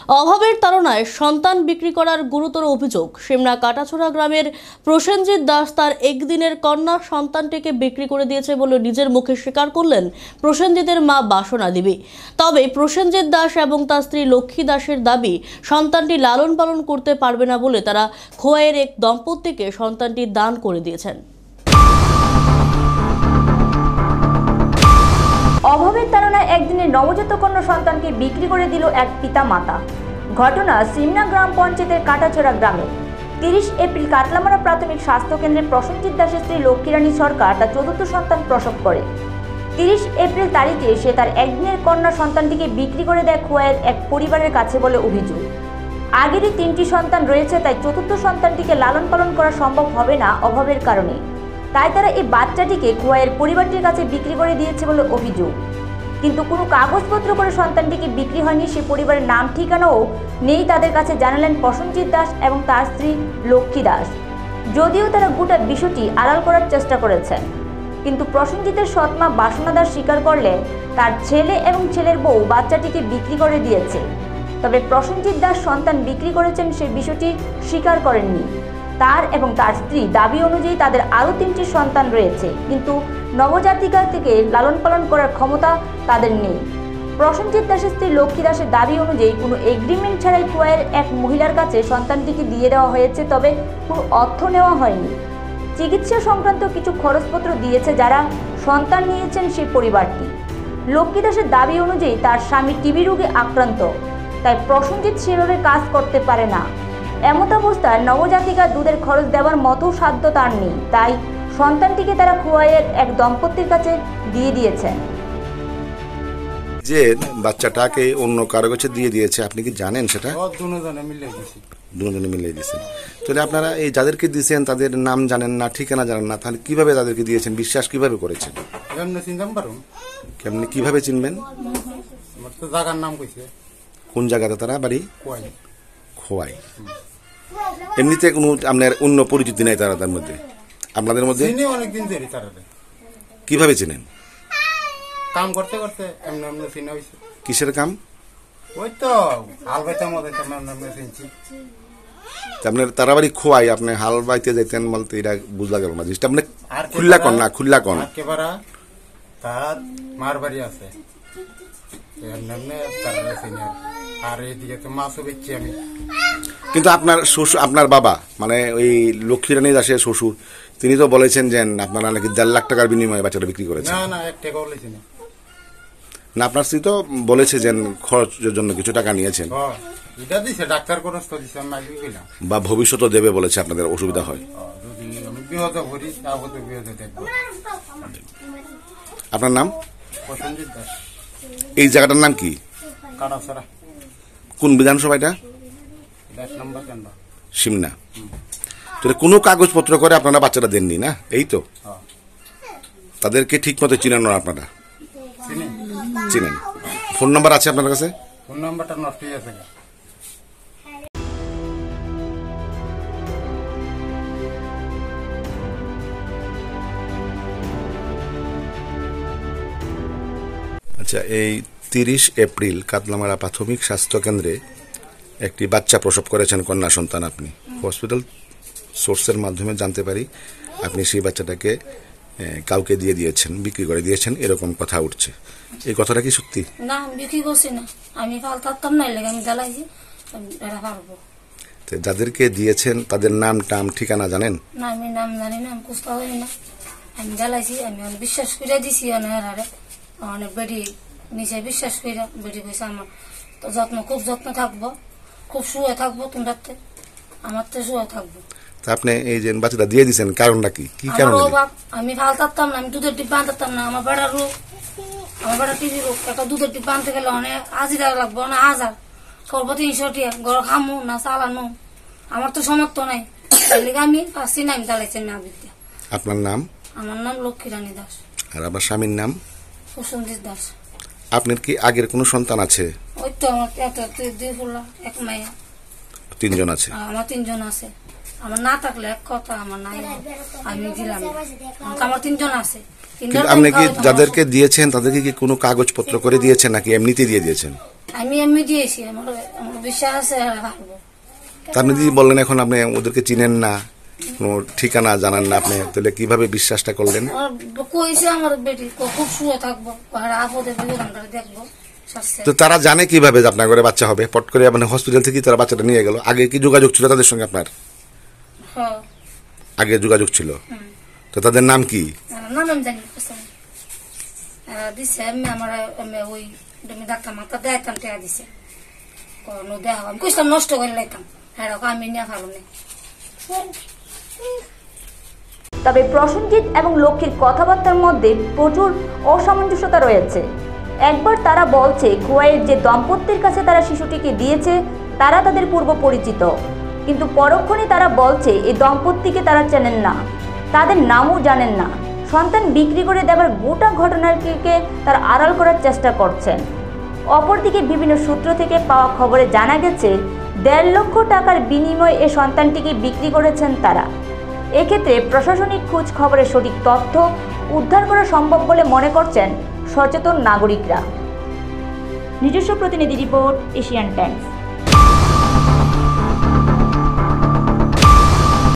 অভাবের তাড়নায় সন্তান বিক্রি করার গুরুতর অভিযোগ। সিমনা কাটাছড়া গ্রামের প্রসেনজিৎ দাস তার একদিনের কন্যা সন্তানটিকে বিক্রি করে দিয়েছে বলে নিজের মুখে স্বীকার করলেন প্রসেনজিতের মা বাসনা দেবী। তবে প্রসেনজিৎ দাস এবং তার স্ত্রী লক্ষ্মী দাসের দাবি সন্তানটি লালন পালন করতে পারবে না বলে তারা খোয়াইয়ের এক দম্পতিকে সন্তানটি দান করে দিয়েছেন। অভাবের তাড়নায় একদিনের নবজাত কন্যা সন্তানকে বিক্রি করে দিল এক পিতা মাতা। ঘটনা সিমনা গ্রাম পঞ্চায়েতের কাটাছড়া গ্রামে। 30 এপ্রিল কাতলামারা প্রাথমিক স্বাস্থ্য কেন্দ্রে প্রসেনজিৎ দাসের স্ত্রী লক্ষ্মীরানী সরকার তার চতুর্থ সন্তান প্রসব করে। 30 এপ্রিল তারিখে সে তার একদিনের কন্যা সন্তানটিকে বিক্রি করে দেয় খোয়াইয়ের এক পরিবারের কাছে বলে অভিযোগ। আগেরই 3টি সন্তান রয়েছে, তাই চতুর্থ সন্তানটিকে লালন পালন করা সম্ভব হবে না অভাবের কারণে। তাই তারা এই বাচ্চাটিকে খোয়াইয়ের পরিবারটির কাছে বিক্রি করে দিয়েছে বলে অভিযোগ। কিন্তু কোনো কাগজপত্র করে সন্তানটিকে বিক্রি হয়নি, সে পরিবারের নাম ঠিকানাও নেই তাদের কাছে, জানালেন প্রসেনজিৎ দাস এবং তার স্ত্রী লক্ষ্মী দাস। যদিও তারা গোটা বিষয়টি আড়াল করার চেষ্টা করেছেন, কিন্তু প্রসেনজিতের সৎমা বাসনা দাস স্বীকার করলেন তার ছেলে এবং ছেলের বউ বাচ্চাটিকে বিক্রি করে দিয়েছে। তবে প্রসেনজিৎ দাস সন্তান বিক্রি করেছেন সে বিষয়টি স্বীকার করেননি। তার এবং তার স্ত্রী দাবি অনুযায়ী তাদের আরও 3টি সন্তান রয়েছে, কিন্তু নবজাতিকা থেকে লালন পালন করার ক্ষমতা তাদের নেই। প্রসেনজিৎ দাসের স্ত্রী লক্ষ্মী দাসের দাবি অনুযায়ী কোনো এগ্রিমেন্ট ছাড়াই খোয়াইয়ের এক মহিলার কাছে সন্তানটিকে দিয়ে দেওয়া হয়েছে, তবে কোনো অর্থ নেওয়া হয়নি। চিকিৎসা সংক্রান্ত কিছু খরচপত্র দিয়েছে যারা সন্তান নিয়েছেন সেই পরিবারটি। লক্ষ্মী দাসের দাবি অনুযায়ী তার স্বামী টিবি রোগে আক্রান্ত, তাই প্রসেনজিৎ সেভাবে কাজ করতে পারে না। এমত অবস্থায় নবজাতিকা দুধের খরচ দেওয়ার মতো সাধ্য তার নেই, তাই সন্তানটিকে তারা খোয়াইয়ের এক দম্পতির কাছে দিয়ে দিয়েছেন। যে বাচ্চাটাকে অন্য কারো কাছে দিয়ে দিয়েছে, আপনি কি জানেন সেটা? দুজনে মিলে দিয়েছেন। তাহলে আপনারা এই যাদেরকে দিয়েছেন তাদের নাম জানেন না, ঠিকানা জানেন না, তাহলে কিভাবে তাদেরকে দিয়েছেন? বিশ্বাস কিভাবে করেছেন? কেমনি কিভাবে চিনবেন? কোন জায়গাতে তারা বাড়ি? খোয়াই। এমনিতে কোনো আপনার অন্য পরিচিতি নাই তারা তার মধ্যে আপনাদের মধ্যে? কিভাবে চিনেন? কাম করতে করতে এমনি এমনি চিনা হইছে। কিসের কাম? ওই তো হাল বাইতে মধ্যে এমনি চিনছি। আপনার তারা বাড়ি খোয়াই, আপনি হাল বাইতে যাইতেন বলতে এটা বুঝলা গেল না জিনিসটা। আপনি খুল্লা কন না, খুল্লা কন। একেবারে তার মার বাড়ি আছে, এমনি তারা চিনি। আর এইদিকে তো মাছও বেচছি আমি। কিন্তু আপনার শ্বশুর, আপনার বাবা মানে ওই লক্ষ্মীরানী দাসের শ্বশুর, তিনি তো বলেছেন যে আপনারা নাকি 1.5 লাখ টাকার বিনিময়ে বাচ্চাটা বিক্রি করেছেন। না না, 1 টাকা বলেছি না। না, আপনার স্ত্রী তো বলেছে যে খরচের জন্য কিছু টাকা নিয়েছেন। এটা দিছে ডাক্তার কোন দিছে, আমি মাইকে গেলাম। বা ভবিষ্যতে দেবে বলেছে, আপনাদের অসুবিধা হয়। যদি আমি বিহত করি তাহলে বিহত দেখবো। আপনার নাম? প্রসেনজিৎ দাস। এই জায়গাটার নাম কি? কাটাছড়া। কোন বিধানসভা এটা? 10 নম্বর কেন্দ্র, সিমনা। তাহলে কোনো কাগজপত্র করে আপনারা বাচ্চাটা দেননি না? এই তো তাদেরকে ঠিক মতো চিনেন আপনারা? চিনেন। ফোন নাম্বার আছে আপনার কাছে? ফোন নাম্বারটা নষ্ট হয়ে গেছে। আচ্ছা, এই 30 এপ্রিল কাতলামারা প্রাথমিক স্বাস্থ্য কেন্দ্রে একটি বাচ্চা প্রসব করেছেন কন্যা সন্তান। আপনি হসপিটাল সোর্সের মাধ্যমে জানতে পারি আপনি সেই বাচ্চাটাকে কাউকে দিয়ে দিয়েছেন, বিক্রি করে দিয়েছেন, এরকম কথা উঠছে। এই কথাটা কি সত্যি? না, আমি বিক্রি করছি না, আমি পালতাম না, আমি জ্বালাইছি। যাদেরকে দিয়েছেন তাদের নাম টাম ঠিকানা জানেন? না, আমি নাম জানি না, আমি কুস্তা হই না, আমি জ্বালাইছি। আমি বিশ্বাস করে দিছি অনেক অনেক বেড়ি নিচে বিশ্বাস করে বেড়ি কইছে আমার তো যত্ন, খুব যত্ন থাকবো, খুব শুয়ে থাকবো, তোমরাতে আমার তো শুয়ে থাকবো। আপনি এই যে বাচ্চাটা দিয়ে দিচ্ছেন কারণটা কি? কি কারণ? আমি ফালতাম না, আমি দুধের ডিব্বা আনতাম না। আমার বেড়ার রোগ, আমার বেড়া টিভি রোগ, একটা দুধের ডিব্বা আনতে গেলে অনেক হাজিরা লাগবো, অনেক হাজার করবো, 300 টাকা ঘর খামু না চালানো, আমার তো সমর্থ নাই। আমি পাচ্ছি না, আমি চালাইছি না বিদ্যা। আপনার নাম? আমার নাম লক্ষ্মীরানী দাস। আর আমার স্বামীর নাম? প্রসেনজিৎ দাস। আপনার কি আগের কোনো সন্তান আছে? ওই তো আমার 2 ফুলা, 1 মেয়ে। 3 জন আছে? আমার 3 জন আছে। আমার না থাকলে এক কথা, আমার নাই আমি দিলাম। আমার 3 জন আছে। আপনি কি যাদেরকে দিয়েছেন তাদেরকে কি কোনো কাগজপত্র করে দিয়েছেন নাকি এমনিতে দিয়ে দিয়েছেন? আমি এমনি দিয়েছি, আমার বিশ্বাস আছে পারবো। তা আপনি যদি বললেন এখন আপনি ওদেরকে চিনেন না, কোনো ঠিকানা জানান না আপনি, তাহলে কিভাবে বিশ্বাসটা করলেন? কইছে আমার বেটি খুব শুয়ে থাকবো, আপদে বিপদ দেখবো। তো তারা জানে কিভাবে যে আপনার ঘরে বাচ্চা হবে? পট করে মানে হসপিটাল থেকে তারা বাচ্চাটা নিয়ে গেল, আগে কি যোগাযোগ ছিল তাদের সঙ্গে আপনার? হ্যাঁ, আগে যোগাযোগ ছিল। তো তাদের নাম কি? নাম আমি জানি দিছে আমার ওই ডাক্তার মাথা দেখাম টেয়া দিছে, দেখা আমি কইলাম নষ্ট করে লাইতাম, হ্যাঁ আমি নিয়ে ভালো নেই। তবে প্রসেনজিৎ এবং লক্ষ্মীর কথাবার্তার মধ্যে প্রচুর অসামঞ্জস্যতা রয়েছে। একবার তারা বলছে কুয়াইয়ের যে দম্পতির কাছে তারা শিশুটিকে দিয়েছে তারা তাদের পূর্ব পরিচিত, কিন্তু পরক্ষণে তারা বলছে এই দম্পতিকে তারা চেনেন না, তাদের নামও জানেন না। সন্তান বিক্রি করে দেওয়ার গোটা ঘটনাটিকে তারা আড়াল করার চেষ্টা করছেন। অপরদিকে বিভিন্ন সূত্র থেকে পাওয়া খবরে জানা গেছে 1.5 লক্ষ টাকার বিনিময়ে এ সন্তানটিকে বিক্রি করেছেন তারা। এক্ষেত্রে প্রশাসনিক খোঁজ খবরের সঠিক তথ্য উদ্ধার করা সম্ভব বলে মনে করছেন সচেতন নাগরিকরা। নিজস্ব প্রতিনিধি রিপোর্ট, এশিয়ান টাইমস।